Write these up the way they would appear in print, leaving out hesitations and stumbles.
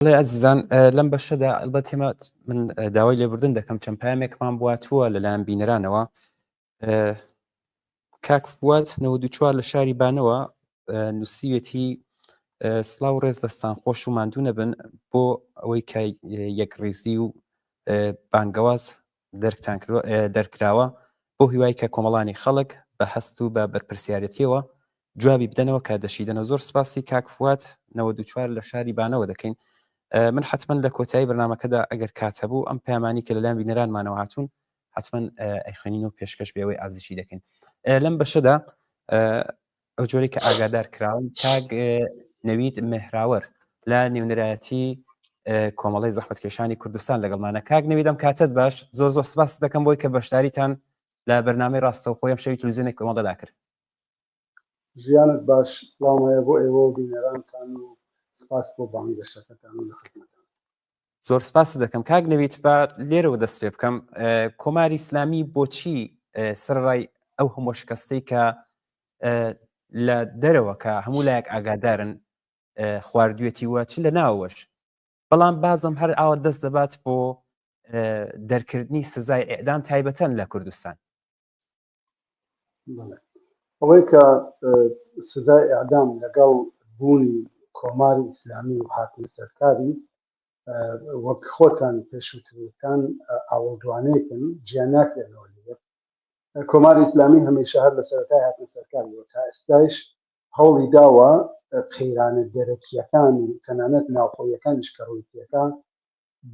بڵێ ئەزیزان لەم بەشەدا ئەلبەت تێمە من داوای لێبوردن دەکەم چەند پامێکمان بواتووە لەلایەن بینەرانەوە کاک فواد 94 لە شاری بانەوە نووسیوێتی سڵاو ڕێز دەستان خۆش و ماندوو نەبن بۆ ئەوەی کە یەکڕێزی و بانگەواز دەرکراوە بۆ هیوای کە کۆمەڵانی خەڵک بە هەست و بە بەرپرسیارەتیەوە جوابی بدەنەوە کە دەشیدنەوە. زۆر سپاسی کاک فواد 94 لە شاری بانەوە دەکەین. من حتمما لە کۆتایی بەرنامەکەدا ئەگەر کاتە بوو ئەم پەیامانی کە لەلایەن بینەرانمانەوە هاتوون حتمما ئەیخوێنین و پێشکەش بێەوەی ئازیشی دەکەین. لەم بەشەدا ئەو جۆرەی کە ئاگادار کراون کاک نەوید مهراوەر لە نێونەرایەتی کۆمەڵی زەحمەتکێشانی کوردستان لەگەڵمانە. کاک نەوید ئەم کاتت باش، زۆر زۆر سپاس دەکەم بۆی کە بەشداریتان لە بەرنامەی ڕاستەوخۆی ئەم شەوی تەلەڤیزیۆنێک کۆمەڵەدا کرد. ژیانت باش، سڵامەیە بۆ ئێوە و بینەرانتان و سپاس بۆ بانگەشتەکەتان و لە خزمەتتان. زۆر سپاس دەکەم. کاک نەوید بە لێرەوە دەست پێ بکەم. کۆماری ئیسلامی بۆچی سەرڕای ئەو هەموو شکستەی کە لە دەرەوە کە هەموو لایەک ئاگادارن خواردوێتی وە چ لە ناوەش، بەڵام بازم هەر ئاوە دەست دەبات بۆ دەرکردنی سزای ئێعدام تایبەتەن لە کوردستان. ئەوەی کە سزای ئێعدام لەگەڵ بوونی کۆماری ئیسلامی و هاتنە سەرکاری وەک خۆتان پێشووترەکان ئاوەدوانەیەکن گیان ناکرێنەوە لێ. کۆماری ئیسلامی هەمیشە هەر لە سەرەتای هاتنە سەرکاریەوە تا ئێستاش هەوڵی داوە قەیرانە دەرەکیەکان و تەنانەت ناوخۆیەکانیش کە ڕوویەکە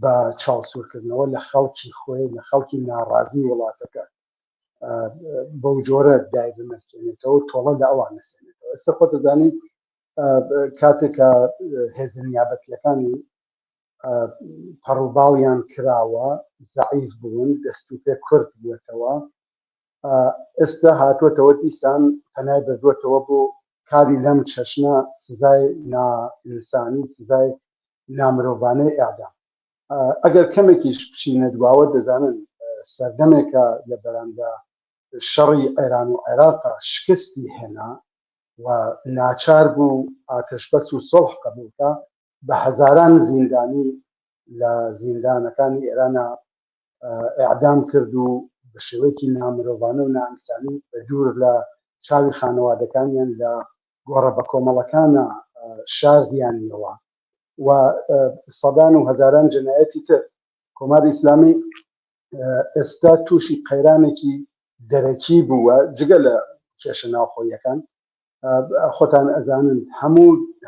بە چاوسورکردنەوە لە خەڵکی خۆی لە خەڵکی ناڕازی وڵاتەکە بەو جۆرە دای بمەرکێنێتەوە تۆڵە لە ئەوان نسێنێتەوە. ئێستا خۆ دەزانین کاتێکە هێزە نیابەتیەکانی پەڕووباڵیان کراوە زەعیف بوون دەست و پێ کورد بووێتەوە، ئێستا هاتووەتەوە دیسان پەنای بردووەتەوە بۆ کاری لەم چەشنە سزای نائینسانی سزای نامرۆڤانەی ئێعدام. ئەگەر کەمێکیش بچینە دواوە دەزانن سەردەمێکە لە بەرامدا شەڕی ئێران و عێراقا شکستی هێنا و ناچار بوو ئاتەشبەس و سۆڵح قبولکە بە هەزاران زیندانی لە زیندانەکانی ئێرانە ئێعدام کرد و بە شێوەیەکی نامرۆڤانە و نائینسانی بە دوور لە چاوی خانەوادەکانیان لە گۆڕە بە کۆمەڵەکانە شاردیانیەوە و سەدان و هەزاران جەنایەتی تر. کۆماری ئیسلامی ئێستا تووشی قەیرانێکی دەرەکی بووە جگە لە کێشە ناوخۆیەکان. خۆتان ئەزانن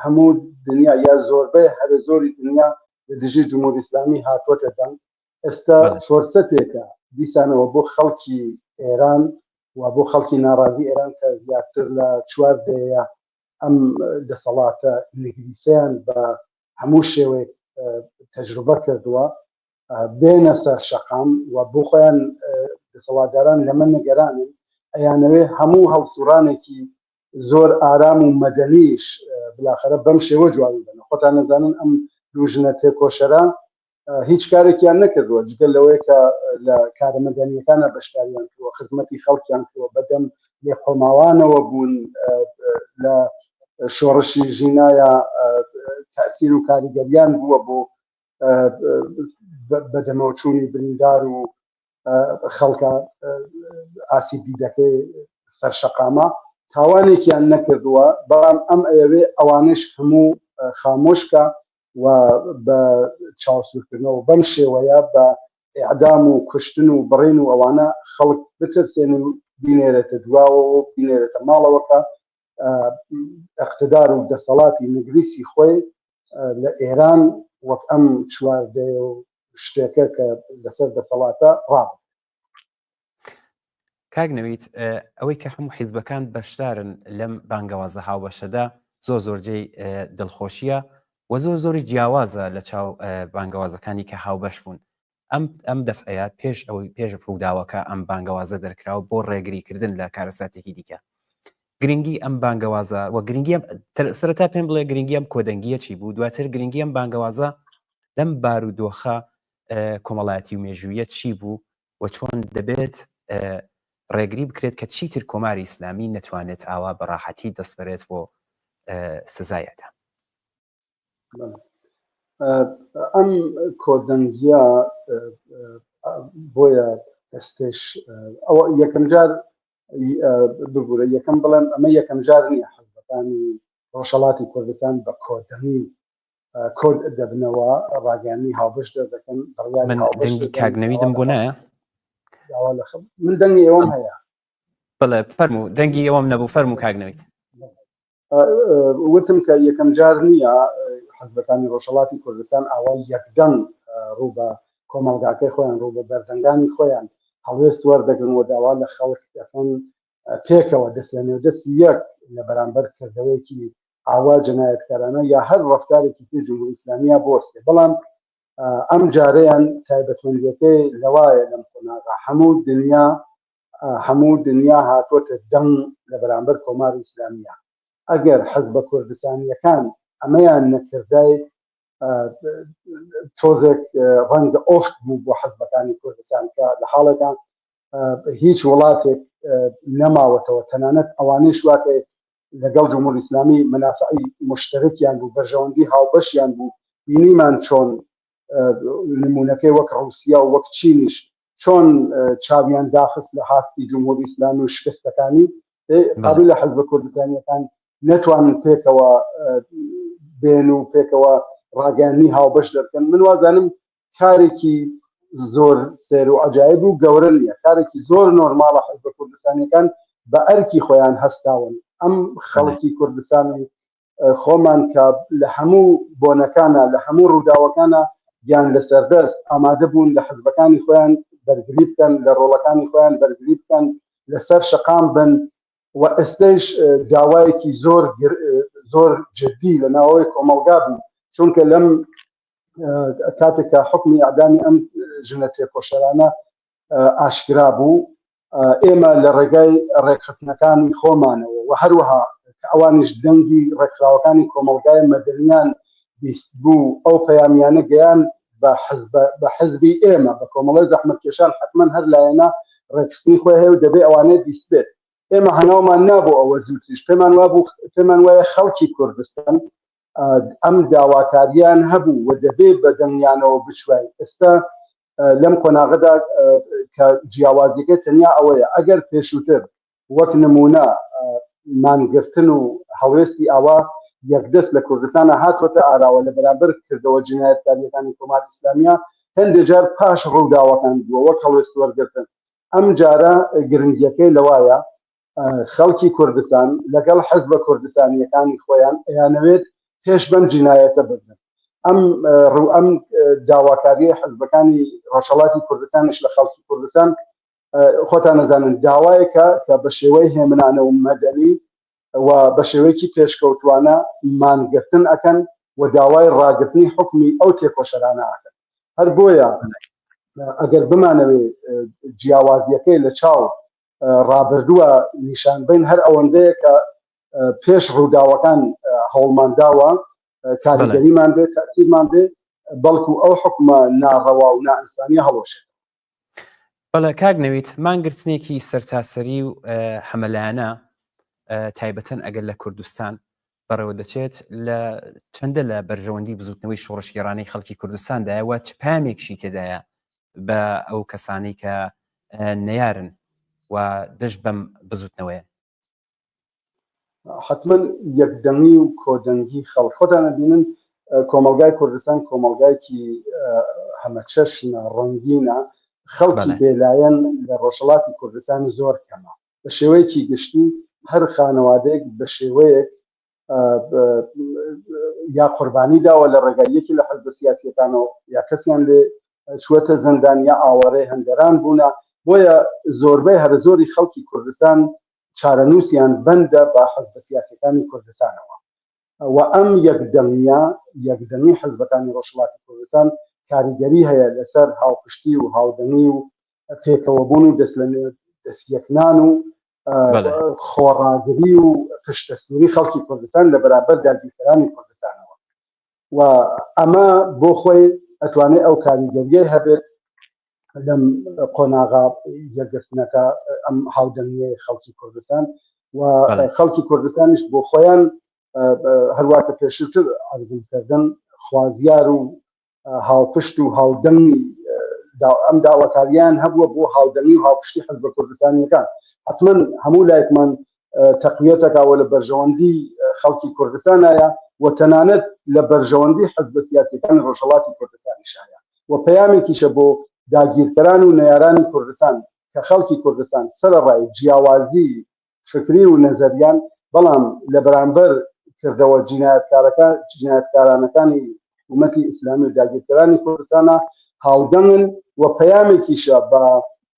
هەموو دنیا یا زۆربەی هەرە زۆری دنیا لە دژی جمهوری ئیسلامی هاتووەتە دەنگ. ئێستا فۆرسەتێکە دیسانەوە بۆ خەڵکی ئێران و بۆ خەڵکی ناڕازی ئێران کە زیاتر لە 4 دەیە ئەم دەسەڵاتە نگریسیان بە هەموو شێوەیەک تەجروبە کردووە بێنە سەر شەقام و بۆ خۆیان دەسەڵاتداران لەمە نەگەرانن ئەیانەوێ هەموو هەڵسوڕانێکی زۆر ئارام و مەدەنیش بلاخەرە بەم شێوە جوابی بنە. خۆتان نەزانن ئەم دوو ژنە تێکۆشەرە هیچ کارێکیان نەکردووە جگەل لەوەی کە لە کارە مەدەنیەکانە بەشداریان کردووە، خزمەتی خەڵکیان کردووە، بەدەم لێقۆماوانەوە بوون لە شۆڕشی ژینایە تەئسیر و کاریگەریان بووە بۆ بەدەمەوچوونی بریندار و خەڵکە ئاسیبی دەکەی سەرشەقامە تاوانێکیان نەکردووە. بەڵام ئەم ئەوێ ئەوانش هەموو خامۆشکە و بە چاوسورکردنەوە بەم شێوەیە بە ئێعدام و کوشتن و بڕین و ئەوانە خەڵک بترسێن و بینێرێتە دواوە و بینێرێتە ماڵەوەکە ئەقتدار و دەسەڵاتی نگریسی خۆی لە ئێران وەک ئەم چواردەیە و شتێکە کە لەسەر دەسەڵاتە ڕاب. کاک نەوید ئەوەی کە هەموو حیزبەکان بەشدارن لەم بانگەوازە هاوبەشەدا زۆرجێی دڵخۆشیە و زۆری جیاوازە لە چاو بانگەوازەکانی کە هاوبەش بوون. ئەم دەفعەیە پێش ڕووداوەکە ئەم بانگەوازە دەرکراوە بۆ ڕێگریکردن لە کارەساتێکی دیکە. گرنگی ئەم بانگەوازە و گرنگی سەرەتا پێم بڵێ گرنگی ئەم کۆدەنگیە چی بوو، دواتر گرنگی ئەم بانگەوازە لەم بارودۆخە کۆمەڵایەتی و مێژوویە چی بوو و چۆن دەبێت ڕێگری بکرێت کە چیتر کۆماری ئیسلامی نەتوانێت ئاوا بەڕاحەتی دەست بەرێت بۆ سزایەدا. ئەم کۆدەنگیە بۆیە ئێستش ئەوە یەکەم جار بگورە یەکەم بڵێم ئەمە یەکەم جار نییە حەزبەکانی ڕۆژهەڵاتی کوردستان بە کۆدەنی کۆد دەبنەوە ڕاگەیاندنی هاوبەش دەکەن من دەنگی کاگنەویدم بۆ نایە من دەنگی ئێوەم هەیە بڵێ فەرموو دەنگی ئەوەم نەبوو فەرموو کاگنەویت وتم کە یەکەم جار نییە حەزبەکانی ڕۆژهەڵاتی کوردستان ئاوای یەکدەنگ ڕوو بە کۆمەڵگاکەی خۆیان ڕوو بە بەردەنگانی خۆیان هەڵوێست وەردەگرن و داوا لە خەڵک دەکەن پێکەوە دەستێنێ دەستی یەک لە بەرامبەر کردەوەیەکی ئاوا جەنایەتکارانە یا هەر ڕەفتارێکی پێ جمهوری ئیسلامیە بۆستێ بەڵام ئەم جارەیان تایبەتمەندیەکەی لەوایە لەم قۆناغا هەموو دنیا هاتوۆتە دەنگ لە بەرامبەر کۆماری ئیسلامیە ئەگەر حەزبە کوردستانیەکان ئەمەیان نەکردای تۆزێک ڕەنگە ئۆفت بوو بۆ حەزبەکانی کوردستان کە لە حاڵەکان هیچ وڵاتێک نەماوەتەوە تەنانەت ئەوانەی شواکە لەگەڵ جمهوری ئیسلامی منافعی مشترکیان بوو بەرژەوەندی هاوبەشیان بوو بینیمان چۆن نمونونەکەی وەک ڕووسیا و وەک چینیش چۆن چاویان داخست لە هاستی جمهوری ئیسلامی و شکستەکانی قابل لە حەزبە کوردستانیەکان نەتوانن پێکەوە بێن و پێکەوە ڕاگەیاندنی هاوبەش دەکەن من وازانم کارێکی زۆر سێر و عەجایب و گەورە نییە کارێکی زۆر نۆرماڵە حەزبە کوردستانیەکان بە ئەرکی خۆیان هەستاون ئەم خەڵکی کوردستانی خۆمان کە لە هەموو بۆنەکانە لە هەموو ڕووداوەکانە گیان لەسەردەست ئامادە بوون لە حەزبەکانی خۆیان بەرگری بکەن لە ڕۆڵەکانی خۆیان بەرگری بکەن لەسەر شەقام بن و ئێستش داوایەکی زۆر جدی لە ناوەوەی کۆمەڵگا بوو چونکە لەم کاتێکە حکمی ئەعدامی ئەم ژنە تێکۆشەرانە ئاشکرا بوو ئێمە لە ڕێگای ڕێکخستنەکانی خۆمانەوە و هەروەها ئەوانش دەنگی ڕێکخراوەکانی کۆمەڵگای مەدەنیان بیست بوو ئەو پەیامیانە گەیان بە حزبی ئێمە بە کۆمەڵی زەحمەتکێشان حتمەن هەر لایەنە ڕێکخستنی خۆی هەیە و دەبێ ئەوانەیە بیست بێت ئێمە هەناومان نابوو ئەوە زووتریش پێمان وایە خەڵکی کوردستان ئەم داواکاریان هەبوو و دەبێت بە دەنگیانەوە بچوای ئێستا لەم قۆناغەدا کە جیاوازیەکەی تەنیا ئەوەیە ئەگەر پێشووتر وەک نمونە مانگرتن و هەڵوێستی ئاوا یەکدەست لە کوردستانە هاتوۆتە ئاراوە لە بەرامبەر کردەوە جینایەتکاریەکانی کۆماری ئیسلامیە هەندێک جار پاش ڕووداوەکان بووە وەک هەڵوێست وەرگرتن ئەم جارە گرنگیەکەی لەوایە خەڵکی کوردستان لەگەڵ حەزبە کوردستانیەکانی خۆیان ئەیانەوێت پێش بەم جینایەتە ببن ئەم داواکاریە حەزبەکانی ڕۆژهەڵاتی کوردستانش لە خەڵکی کوردستان خۆتان نەزانن داوایەکە کە بە شێوەی هێمنانە و مەدەنی و بە شێوەیەکی پێشکەوتوانە مانگرتن ئەکەن و داوای ڕاگرتنی حکمی ئەو تێکۆشەرانە ئەکەن هەر بۆیە ئەگەر بمانەوێ جیاوازیەکەی لە چاو ڕابردووە نیشانبین هەر ئەوەندەیە کە پێش ڕووداوەکان هەوڵمانداوە کاریگەریمان بێت تەسیرمان بێت بەڵکو ئەو حکومە ناڕەوا و نائینسانیە هەڵۆشێت بەڵێ کاگنەویت مانگرتنێکی سەرتاسەری و حەمەلایانە تایبەتەن ئەگەر لە کوردستان بەڕێوە دەچێت لە چەندە لە بەرژەوەندی بزوتنەوەی شۆڕشگێڕانەی خەڵکی کوردستاندایەوە چ پامێکشی تێدایە بە ئەو کەسانی کە نەیارن و دەست بەم بزوتنەوەیە حتمما یەکدەنگی و کۆدەنگی خەڵک خۆتانە بینن کۆمەلگای کوردستان کۆمەلگایکی هەمەچەشنە ڕەنگینە خەڵکی بێلایەن لە ڕۆژهەڵاتی کوردستانی زۆر کەمە بە شێوەیەکی گشتی هەر خانەوادەیەک بە شێوەیەک یا قوربانی داوە لە ڕێگایەکی لە حەزبە سیاسیەکانەوە یا کەسیان لێ چووەتە زەندان یا ئاوەڕێی هەندەران بوونە بۆیە زۆربەی هەرە زۆری خەڵکی کوردستان چارەنووسیان بەندە بە حەزبە سیاسیەکانی کوردستانەوە و ئەم یەکدەنگی حەزبەکانی ڕۆژهەڵاتی کوردستان کاریگەری هەیە لەسەر هاوپشتی و هاودەنی و پێکەوەبوون و دەستیەکنان و خۆڕاگری و پشتەستوری خەڵکی کوردستان لە بەرامبەر داگیرکەرانی کوردستانەوە و ئەمە بۆ خۆی ئەتوانێت ئەو کاریگەریە هەبێت لەم قۆناغا یەکگرتنەکە ئەم هاودەنگیە خەڵکی کوردستان و خەڵکی کوردستانیش بۆ خۆیان هەروەکە پێشووتر عەرزم کردن خوازیار و هاوپشت و هاودەنگی ئەم داواکاریان هەبووە بۆ هاودەنگی و هاوپشتی حەزب کوردستانیەکان حتمما هەموو لایەکمان تەقویەتەکەوە لە بەرژەوەندی خەڵکی کوردستانایە و تەنانەت لە بەرژەوەندی حەزب سیاسیەکانی ڕۆژهەڵاتی کوردستانیشایە و پەیامێکیشە بۆ داگیرکەران و نەیارانی کوردستان کە خەڵکی کوردستان سەرەڕای جیاوازی فکری و نەزەریان بەڵام لە بەرامبەر کردەوە جینایەتکارانەکانی حکوومەتی ئیسلامی و داگیرکەرانی کوردستانە هاودەنگن و پەیامێکیشە بە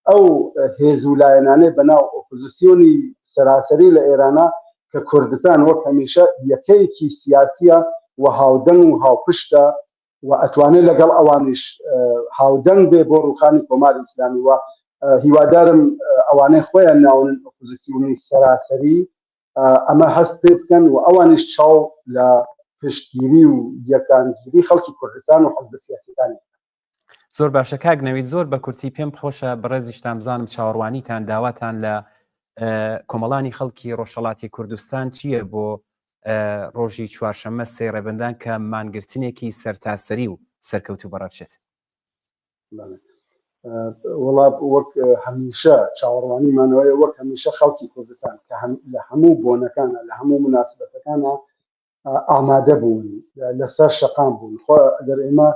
ئەو هێز و لایەنانەی بەناو ئۆپۆزیسیۆنی سەراسەری لە ئێرانە کە کوردستان وەک هەمیشە یەکەیەکی سیاسیە و هاودەنگ و هاوپشتە و ئەتوانێت لەگەڵ ئەوانیش هاودەنگ بێ بۆ ڕووخانی کۆماری ئیسلامی و هیوادارم ئەوانەی خۆیان ناونن ئۆپۆزیسیۆنی سەراسەری ئەمە هەست پێ بکەن و ئەوانیش چاو لە پشتگیری و یەکانگیری خەڵکی کوردستان و حەزب سیاسیەکانی زۆر باشە کاک نەوید زۆر بە کورتی پێم خۆشە بەڕێزیشتان بزانم چاوەڕوانیتان داواتان لە کۆمەڵانی خەڵکی ڕۆژهەڵاتی کوردستان چییە بۆ ڕۆژی چوارشەممە سێ ڕێبندان کە مانگرتنێکی سەرتاسەری و سەرکەوتوو بەڕابچێت وەڵا وەک هەمیشە چاوەڕوانیمانەوەی وەک هەمیشە خەڵکی کوردستان کە لە هەموو بۆنەکانە لە هەموو مناسبەتەکانە ئامادە بوون لەسەر شەقام بوون خۆ ئەگەر ئێمە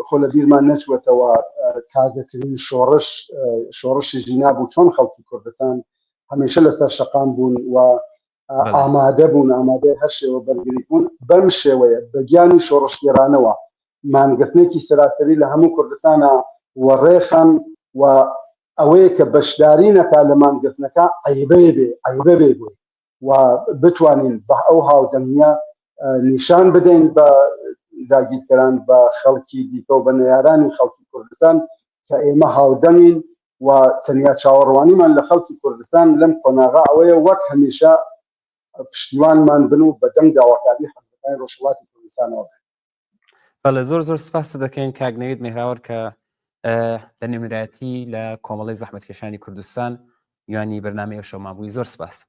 خۆ لە بیرمان نەچوەتەوە تازەترین شۆڕشی ژینا بوو چۆن خەڵکی کوردستان هەمیشە لەسەر شەقام بوون و ئامادە بوون ئامادەی هەر شێوە بەرگری بوون بەم شێوەیە بەگیانی شۆڕشگێڕانەوە مانگرتنێکی سەراسەری لە هەموو کوردستانە وەڕێخان و ئەوەیە کە بەشداری نەکا لە مانگرتنەکە عەیبە بێ بووی و بتوانین بە ئەو هاودەنگیە نیشان بدەین بە داگیرکەران بە خەڵکی دیکە و بە نەیارانی خەڵکی کوردستان کە ئێمە هاودەنگین و تەنیا چاوەڕوانیمان لە خەڵکی کوردستان لەم قۆناغا ئەوەیە وەک هەمیشە پشتیوانمان بن و بە دەنگ داواکاری حەزبەکانی ڕۆژهەڵاتی کوردستانەوە بەڵێ زۆر سپاس دەکەین کاک نەوید میهراوەر کە لە نمرایەتی لە کۆمەڵی زەحمەتکێشانی کوردستان میوانی بەرنامەی ئەو شەومان بووی زۆر سپاس